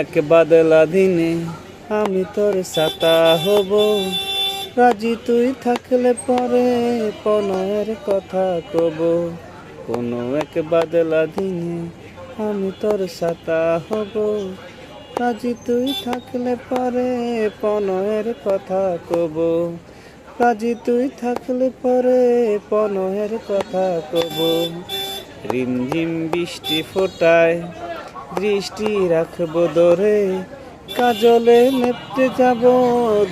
এক বাদলা দিনে আমি তোর ছাতা হব, রাজি তুই থাকলে পরে প্রণয়ের কথা কব। কোনো এক বাদলা দিনে আমি তোর ছাতা হব, রাজি তুই থাকলে পরে প্রণয়ের কথা কব। রাজি তুই থাকলে পরে প্রণয়ের কথা কব। রিমঝিম বৃষ্টি ফোটায় দৃষ্টি রাখবো দূরে, কাজলে লেপটে যাব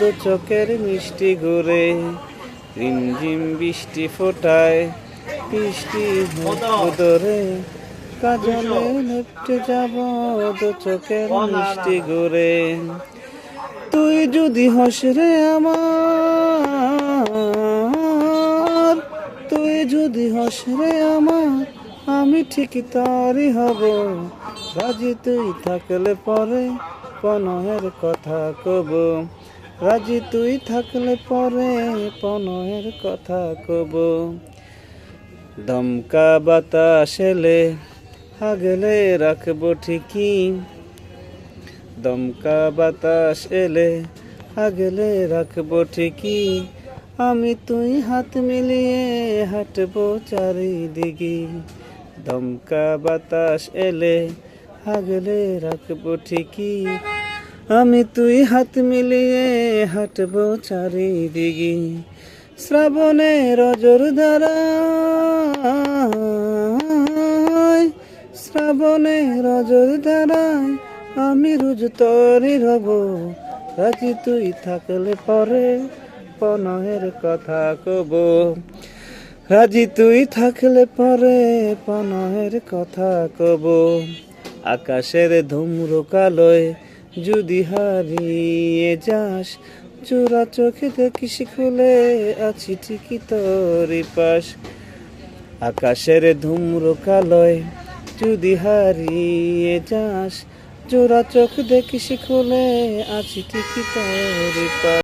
দু চোখের মিষ্টি ঘুরে। রিমঝিম বৃষ্টি ফোটায় বৃষ্টি দূরে, কাজলে লেপটে যাব দু চোখের মিষ্টি ঘুরে। তুই যদি হস রে আমার, তুই যদি হস রে আমার, আমি ঠিক তারই হব, রাজি তুই থাকলে পরে প্রণয়ের কথা কব। রাজি তুই থাকলে পরে প্রণয়ের কথা কব। দমকা বাতাস এলে আগলে রাখবো ঠিকই, দমকা বাতাস এলে আগলে রাখবো ঠিকই। আমি তুই হাত মিলিয়ে হাঁটবো চারিদিকে। দমকা বাতাস এলে আগলে রাখবো ঠিকই, আমি তুই হাত মিলিয়ে হাঁটবো চারিদিকে। শ্রাবণের রজর ধারায়, শ্রাবণের রজর ধারায় আমি রোজ তরি রব, রাজি তুই থাকলে পরে প্রণয়ের কথা কব। রাজি তুই থাকলে পরে প্রণয়ের কথা কব। আকাশের ধূম্র কালোয় যদি হারিয়ে যাস, চোরা চোখে দেখিস খুলে আছি ঠিকই তোরই পাশ। আকাশের ধূম্র কালোয় যদি হারিয়ে যাস, চোরা চোখ দেখিস খুলে আছি ঠিকই তোরই পাশ।